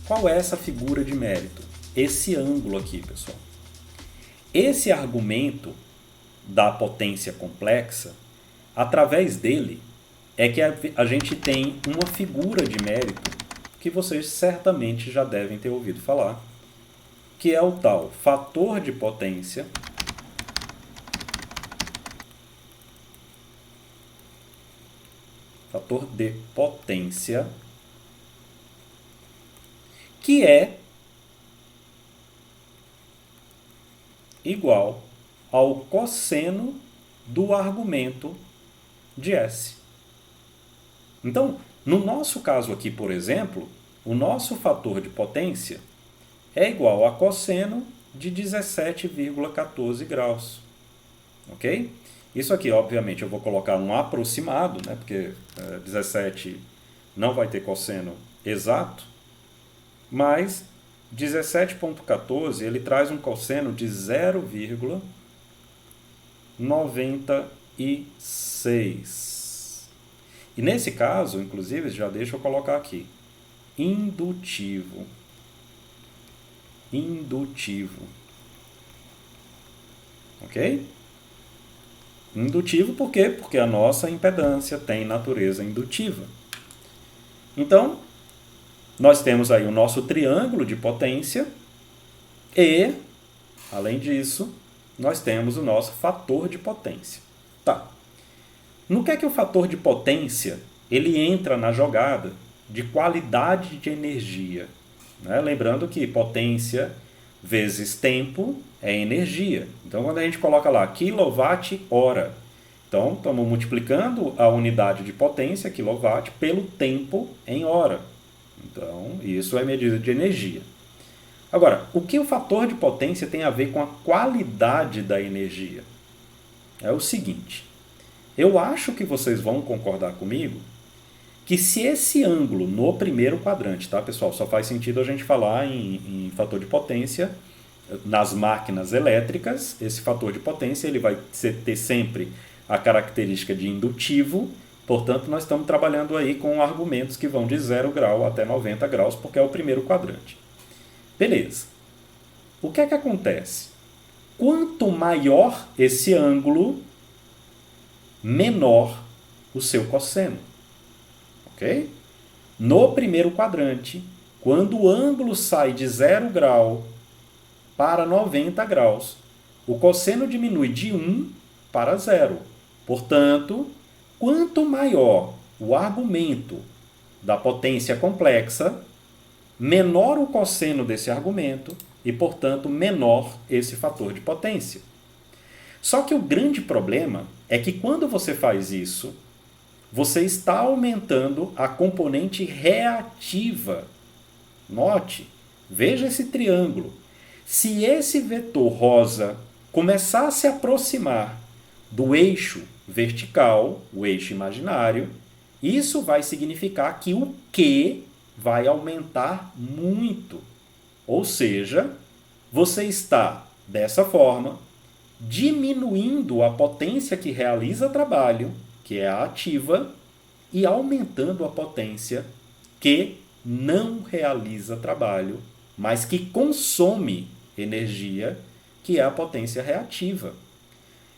Qual é essa figura de mérito? Esse ângulo aqui, pessoal. Esse argumento da potência complexa, através dele, é que a gente tem uma figura de mérito que vocês certamente já devem ter ouvido falar, que é o tal fator de potência que é igual ao cosseno do argumento de S. Então, no nosso caso aqui, por exemplo, o nosso fator de potência é igual a cosseno de 17,14 graus. Ok? Isso aqui, obviamente, eu vou colocar um aproximado, né? Porque 17 não vai ter cosseno exato, mas 17,14 ele traz um cosseno de 0,96. E nesse caso, inclusive, já deixa eu colocar aqui, indutivo. Ok? Indutivo por quê? Porque a nossa impedância tem natureza indutiva. Então, nós temos aí o nosso triângulo de potência e, além disso, nós temos o nosso fator de potência. Tá. No que é que o fator de potência ele entra na jogada de qualidade de energia? Né? Lembrando que potência vezes tempo é energia. Então, quando a gente coloca lá quilowatt-hora, então estamos multiplicando a unidade de potência, quilowatt, pelo tempo em hora. Então, isso é medida de energia. Agora, o que o fator de potência tem a ver com a qualidade da energia? É o seguinte, eu acho que vocês vão concordar comigo que se esse ângulo no primeiro quadrante, tá, pessoal? Só faz sentido a gente falar em fator de potência nas máquinas elétricas. Esse fator de potência ele vai ter sempre a característica de indutivo. Portanto, nós estamos trabalhando aí com argumentos que vão de 0 grau até 90 graus, porque é o primeiro quadrante. Beleza. O que é que acontece? Quanto maior esse ângulo, menor o seu cosseno. Ok? No primeiro quadrante, quando o ângulo sai de 0 grau para 90 graus, o cosseno diminui de 1 para 0. Portanto, quanto maior o argumento da potência complexa, menor o cosseno desse argumento e, portanto, menor esse fator de potência. Só que o grande problema é que quando você faz isso, você está aumentando a componente reativa. Note, veja esse triângulo. Se esse vetor rosa começar a se aproximar do eixo vertical, o eixo imaginário, isso vai significar que o Q vai aumentar muito. Ou seja, você está, dessa forma, diminuindo a potência que realiza trabalho, que é a ativa, e aumentando a potência que não realiza trabalho, mas que consome energia, que é a potência reativa.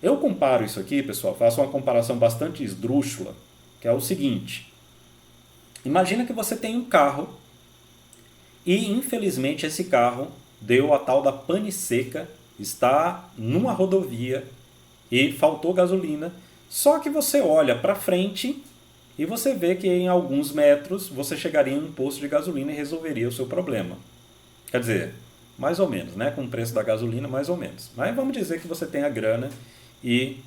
Eu comparo isso aqui, pessoal, faço uma comparação bastante esdrúxula, que é o seguinte. Imagina que você tem um carro e, infelizmente, esse carro deu a tal da pane seca, está numa rodovia e faltou gasolina, só que você olha para frente e você vê que em alguns metros você chegaria em um posto de gasolina e resolveria o seu problema. Quer dizer, mais ou menos, né? Com o preço da gasolina, mais ou menos. Mas vamos dizer que você tem a grana e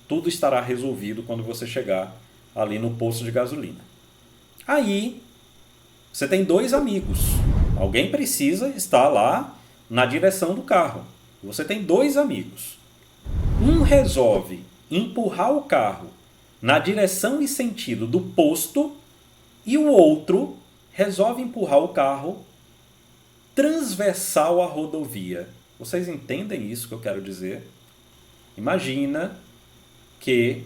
tudo estará resolvido quando você chegar ali no posto de gasolina. Aí, você tem dois amigos. Alguém precisa estar lá na direção do carro. Você tem dois amigos. Um resolve empurrar o carro na direção e sentido do posto e o outro resolve empurrar o carro transversal à rodovia. Vocês entendem isso que eu quero dizer? Imagina que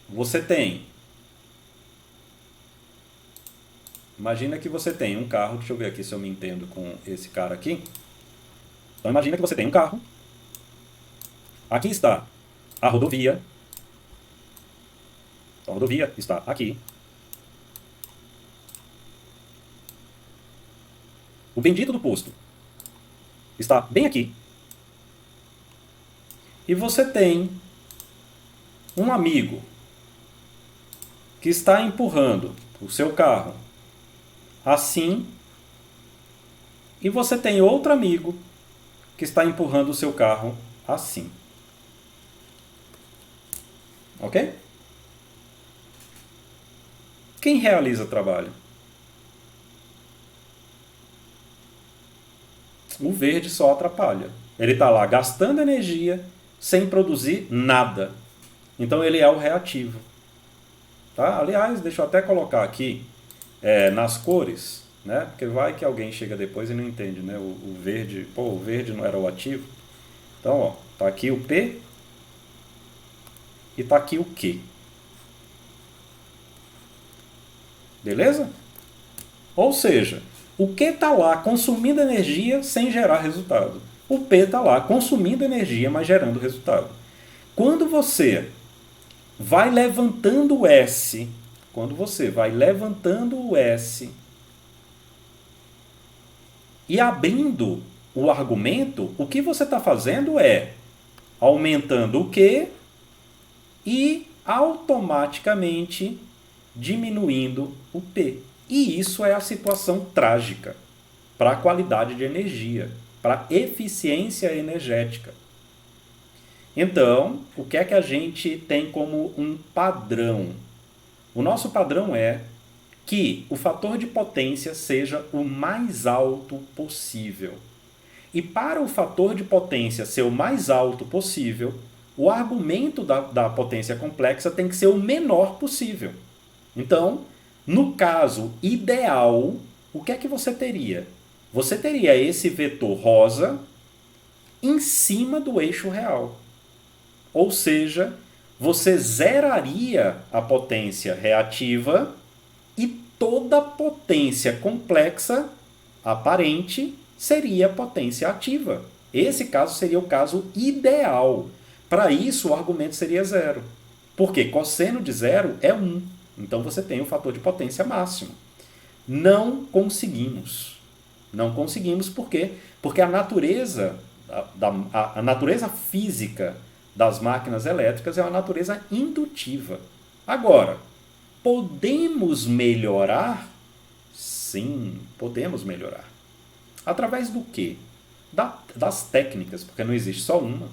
você tem Imagina que você tem um carro, deixa eu ver aqui se eu me entendo com esse cara aqui. Então imagina que você tem um carro. Aqui está a rodovia. Então a rodovia está aqui. O bendito do posto está bem aqui. E você tem um amigo que está empurrando o seu carro assim, e você tem outro amigo que está empurrando o seu carro assim. Ok? Quem realiza o trabalho? O verde só atrapalha. Ele está lá gastando energia sem produzir nada. Então ele é o reativo. Tá? Aliás, deixa eu até colocar aqui nas cores, né? Porque vai que alguém chega depois e não entende, né? O verde, pô, o verde não era o ativo. Então, ó, tá aqui o P e tá aqui o Q. Beleza? Ou seja, o Q está lá consumindo energia sem gerar resultado. O P está lá consumindo energia, mas gerando resultado. Quando você vai levantando o S, e abrindo o argumento, o que você está fazendo é aumentando o Q e automaticamente diminuindo o P. E isso é a situação trágica para a qualidade de energia, para a eficiência energética. Então, o que é que a gente tem como um padrão? O nosso padrão é que o fator de potência seja o mais alto possível. E para o fator de potência ser o mais alto possível, o argumento da potência complexa tem que ser o menor possível. Então, no caso ideal, o que é que você teria? Você teria esse vetor rosa em cima do eixo real. Ou seja, você zeraria a potência reativa e toda potência complexa aparente seria potência ativa. Esse caso seria o caso ideal. Para isso, o argumento seria zero. Porque cosseno de zero é 1. Então você tem o fator de potência máximo. Não conseguimos. Não conseguimos por quê? Porque a natureza, a natureza física das máquinas elétricas é uma natureza indutiva. Agora, podemos melhorar? Sim, podemos melhorar. Através do quê? Das técnicas, porque não existe só uma,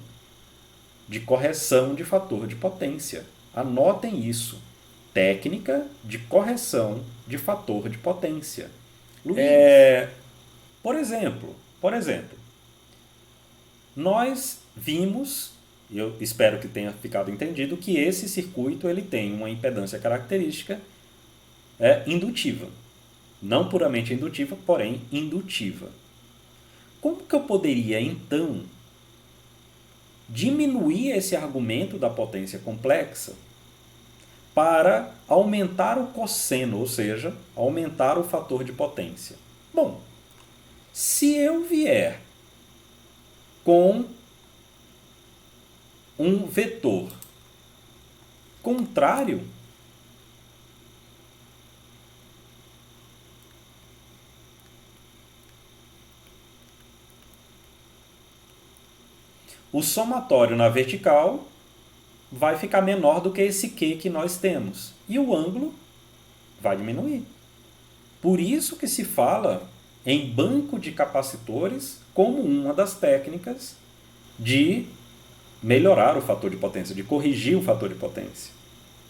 de correção de fator de potência. Anotem isso. Técnica de correção de fator de potência. Luiz. Por exemplo, nós vimos, e eu espero que tenha ficado entendido, que esse circuito ele tem uma impedância característica indutiva. Não puramente indutiva, porém indutiva. Como que eu poderia, então, diminuir esse argumento da potência complexa para aumentar o cosseno, ou seja, aumentar o fator de potência? Bom, se eu vier com um vetor contrário, o somatório na vertical vai ficar menor do que esse Q que nós temos. E o ângulo vai diminuir. Por isso que se fala em banco de capacitores como uma das técnicas de melhorar o fator de potência, de corrigir o fator de potência.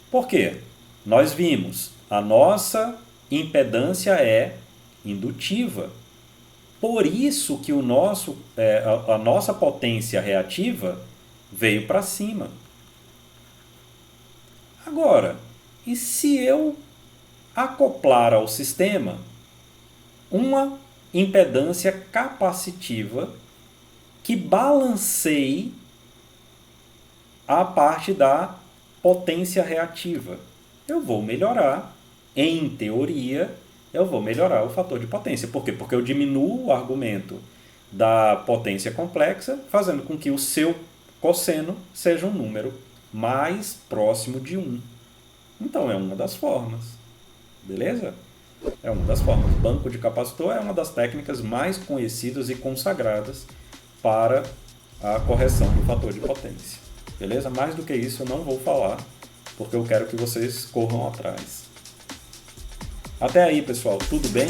Por quê? Nós vimos, a nossa impedância é indutiva. Por isso que a nossa potência reativa veio para cima. Agora, e se eu acoplar ao sistema uma impedância capacitiva que balanceie a parte da potência reativa? Eu vou melhorar, em teoria, eu vou melhorar o fator de potência. Por quê? Porque eu diminuo o argumento da potência complexa, fazendo com que o seu cosseno seja um número mais próximo de 1. Então, é uma das formas. Beleza? É uma das formas. Banco de capacitor é uma das técnicas mais conhecidas e consagradas para a correção do fator de potência. Beleza? Mais do que isso eu não vou falar, porque eu quero que vocês corram atrás. Até aí, pessoal. Tudo bem?